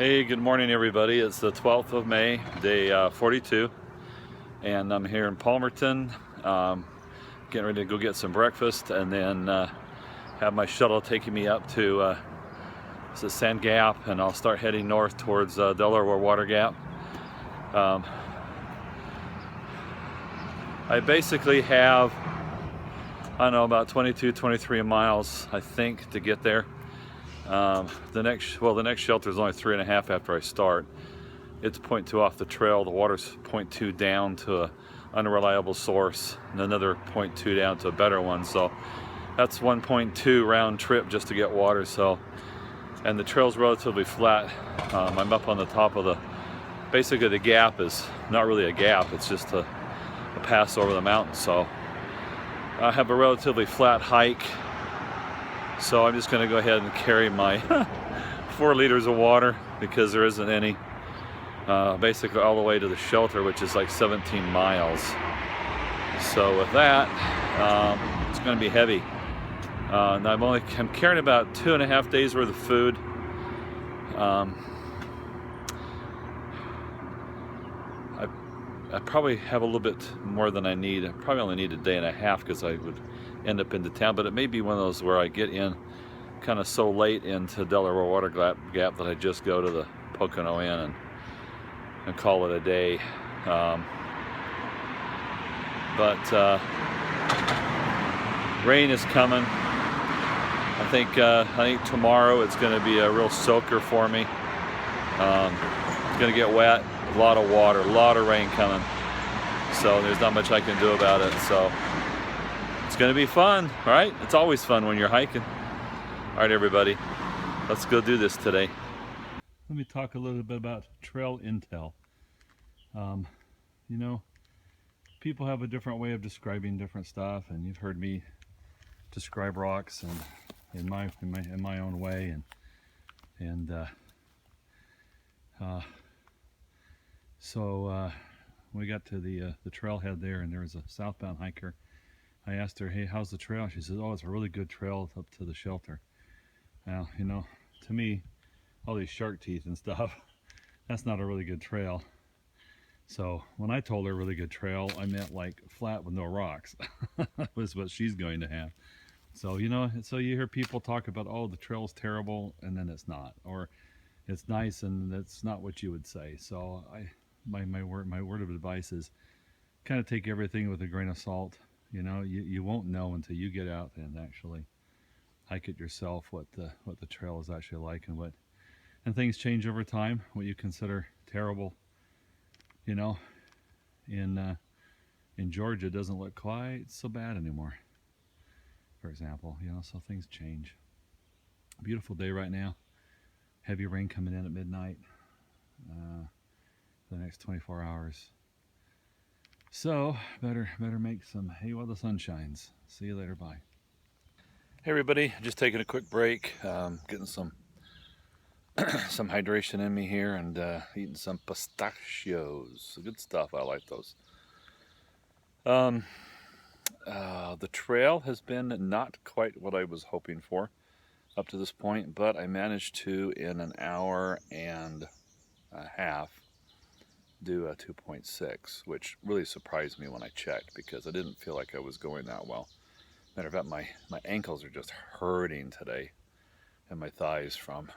Hey, good morning everybody. It's the 12th of May, day 42, and I'm here in Palmerton, getting ready to go get some breakfast and then have my shuttle taking me up to Sand Gap, and I'll start heading north towards Delaware Water Gap. I basically have, I don't know, about 23 miles, I think, to get there. The next shelter is only 3.5 after I start. It's 0.2 off the trail. The water's 0.2 down to an unreliable source, and another 0.2 down to a better one. So that's 1.2 round trip just to get water. So, and the trail's relatively flat. I'm up on the top of basically the gap is not really a gap. It's just a pass over the mountain. So I have a relatively flat hike. So I'm just going to go ahead and carry my 4 liters of water because there isn't any, basically all the way to the shelter, which is like 17 miles. So with that, it's going to be heavy. And I'm carrying about 2.5 days worth of food. I probably have a little bit more than I need. I probably only need a day and a half because I would end up into town, but it may be one of those where I get in kind of so late into Delaware Water Gap that I just go to the Pocono Inn and call it a day. Rain is coming. I think tomorrow it's going to be a real soaker for me. It's going to get wet. A lot of water, a lot of rain coming, so there's not much I can do about it. So it's gonna be fun, all right? It's always fun when you're hiking. All right, everybody, let's go do this today. Let me talk a little bit about trail intel. You know, people have a different way of describing different stuff, and you've heard me describe rocks and in my own way, So we got to the trailhead there, and there was a southbound hiker. I asked her, "Hey, how's the trail?" She says, "Oh, it's a really good trail up to the shelter." Now, you know, to me, all these shark teeth and stuff, that's not a really good trail. So when I told her really good trail, I meant like flat with no rocks. That was what she's going to have. So, you know, so you hear people talk about, oh, the trail's terrible, and then it's not, or it's nice and that's not what you would say. So my word of advice is kind of take everything with a grain of salt. You know, you won't know until you get out and actually hike it yourself what the trail is actually like, and things change over time. What you consider terrible, you know, in Georgia doesn't look quite so bad anymore, for example. You know, so things change. Beautiful day right now. Heavy rain coming in at midnight for the next 24 hours. So better make some hay while the sun shines. See you later. Bye. Hey everybody, just taking a quick break, getting some some hydration in me here, and eating some pistachios. Good stuff. I like those. The trail has been not quite what I was hoping for up to this point, but I managed to, in an hour and a half, do a 2.6, which really surprised me when I checked because I didn't feel like I was going that well. Matter of fact, my ankles are just hurting today, and my thighs from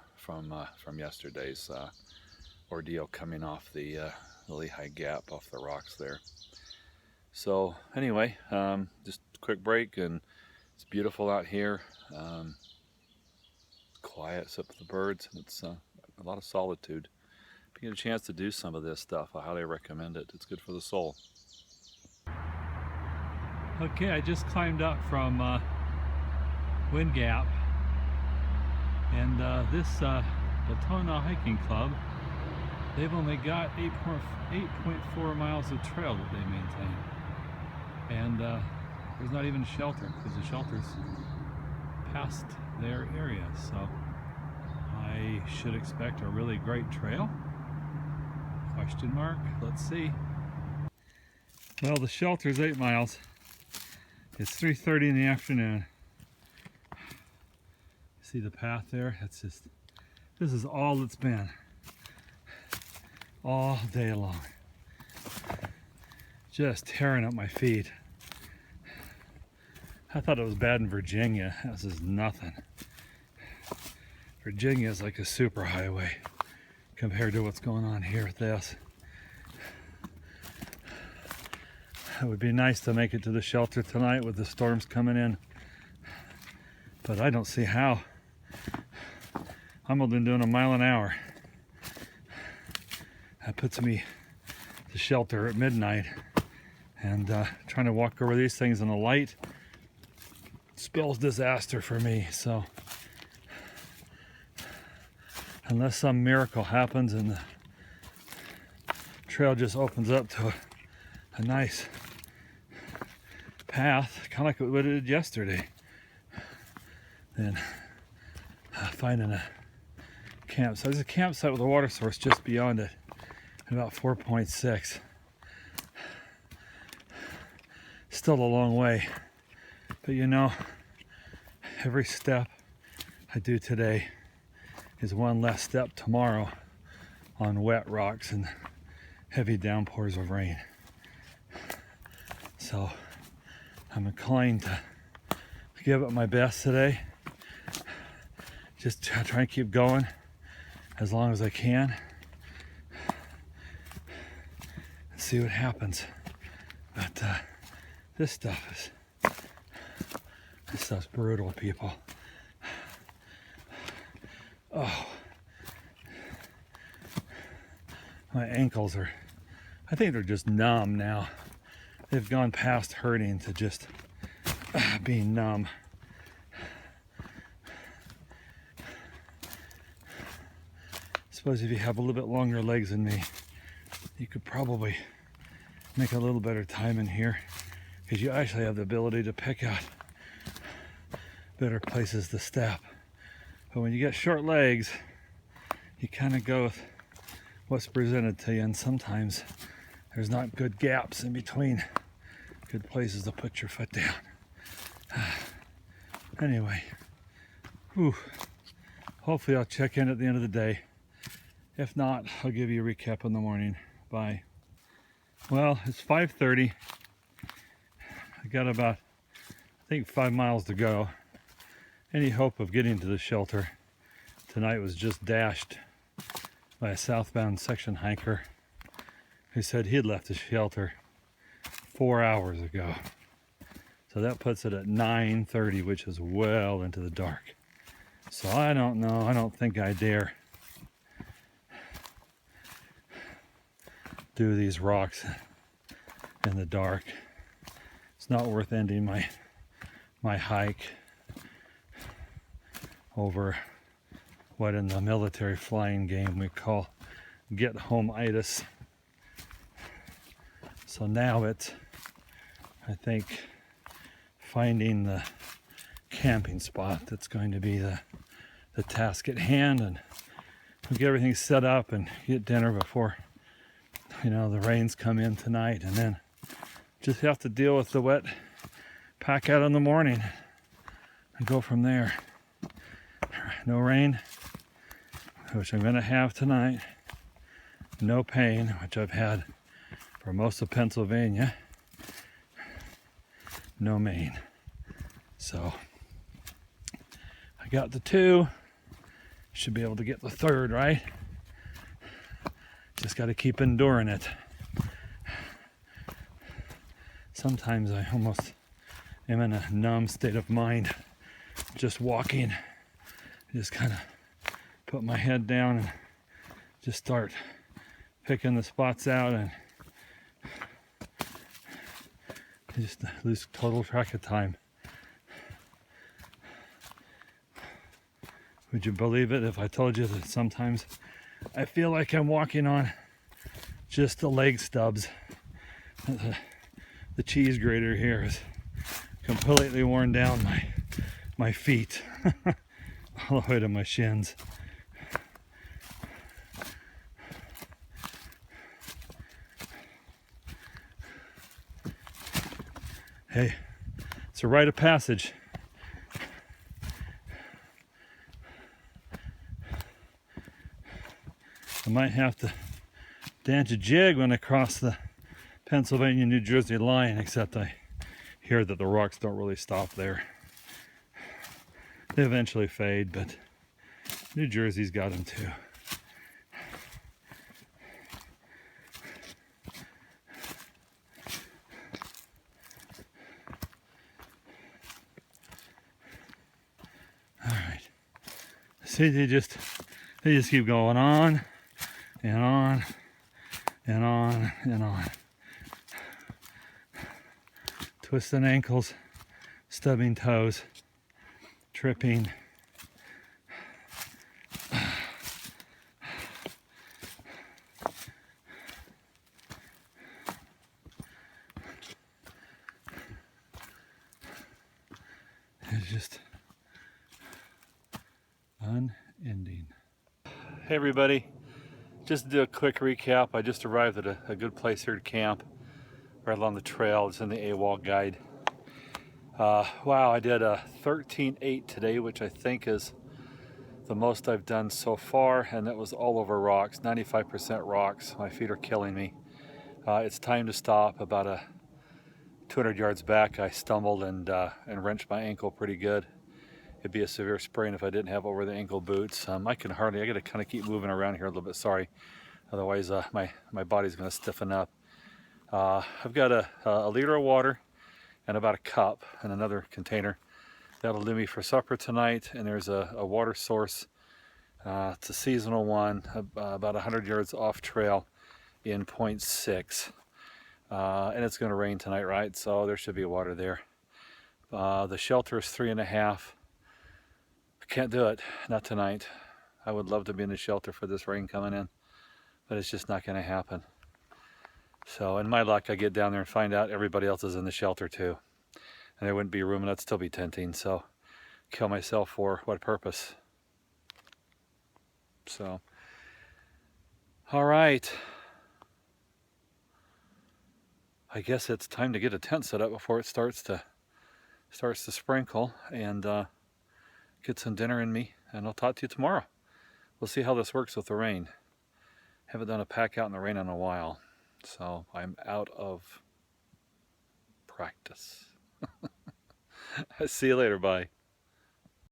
yesterday's ordeal coming off the Lehigh Gap, off the rocks there. So anyway, just a quick break, and it's beautiful out here. Quiet except for the birds, and it's a lot of solitude. If you get a chance to do some of this stuff, I highly recommend it. It's good for the soul. Okay, I just climbed up from Wind Gap, and this Latona Hiking Club, they've only got 8.4 miles of trail that they maintain, and there's not even a shelter because the shelter's past their area. So I should expect a really great trail? Question mark. Let's see. Well, the shelter's 8 miles. It's 3:30 in the afternoon. See the path there? This is all it's been. all day long. Just tearing up my feet. I thought it was bad in Virginia. This is nothing. Virginia is like a superhighway compared to what's going on here with this. It would be nice to make it to the shelter tonight with the storms coming in, but I don't see how. I'm only doing a mile an hour. That puts me to the shelter at midnight, and trying to walk over these things in the light spells disaster for me. So unless some miracle happens and the trail just opens up to a nice path, kind of like what it did yesterday, then finding a campsite. There's a campsite with a water source just beyond it, about 4.6. Still a long way, but you know, every step I do today is one less step tomorrow on wet rocks and heavy downpours of rain. So I'm inclined to give it my best today. Just try and keep going as long as I can and see what happens. But this stuff's brutal, people. Oh, my ankles are, I think they're just numb now. They've gone past hurting to just being numb. I suppose if you have a little bit longer legs than me, you could probably make a little better time in here, because you actually have the ability to pick out better places to step. But when you get short legs, you kind of go with what's presented to you, and sometimes there's not good gaps in between, good places to put your foot down. Anyway, hopefully I'll check in at the end of the day. If not, I'll give you a recap in the morning. Bye. Well, it's 5:30. I got about, I think, 5 miles to go. Any hope of getting to the shelter tonight was just dashed by a southbound section hiker who said he had left the shelter 4 hours ago. So that puts it at 9:30, which is well into the dark. So I don't know, I don't think I dare do these rocks in the dark. It's not worth ending my hike over what in the military flying game we call get home-itis. So now it's, I think, finding the camping spot that's going to be the task at hand, and we'll get everything set up and get dinner before, you know, the rains come in tonight, and then just have to deal with the wet pack out in the morning and go from there. No rain, which I'm going to have tonight. No pain, which I've had for most of Pennsylvania. No Maine. So I got the 2. Should be able to get the 3rd, right? Just got to keep enduring it. Sometimes I almost am in a numb state of mind just walking. Just kind of put my head down and just start picking the spots out, and just lose total track of time. Would you believe it if I told you that sometimes I feel like I'm walking on just the leg stubs? The cheese grater here is completely worn down my feet. All the way to my shins. Hey, it's a rite of passage. I might have to dance a jig when I cross the Pennsylvania-New Jersey line, except I hear that the rocks don't really stop there. They eventually fade, but New Jersey's got them too. All right. See, they just keep going on and on and on and on. Twisting ankles, stubbing toes, tripping. It's just unending. Hey everybody, just to do a quick recap, I just arrived at a good place here to camp, right along the trail. It's in the AWOL guide. Wow, I did a 13.8 today, which I think is the most I've done so far, and that was all over rocks, 95% rocks. My feet are killing me. It's time to stop. About 200 yards back, I stumbled and wrenched my ankle pretty good. It'd be a severe sprain if I didn't have over the ankle boots. I gotta kind of keep moving around here a little bit, sorry. Otherwise, my body's gonna stiffen up. I've got a liter of water and about a cup in another container. That'll do me for supper tonight, and there's a water source. It's a seasonal one, about 100 yards off trail in 0.6. And it's gonna rain tonight, right? So there should be water there. The shelter is 3.5. I can't do it, not tonight. I would love to be in the shelter for this rain coming in, but it's just not gonna happen. So in my luck, I get down there and find out everybody else is in the shelter too. And there wouldn't be room, and I'd still be tenting. So kill myself for what purpose? So, all right. I guess it's time to get a tent set up before it starts to sprinkle, and get some dinner in me, and I'll talk to you tomorrow. We'll see how this works with the rain. Haven't done a pack out in the rain in a while, so I'm out of practice. See you later, bye.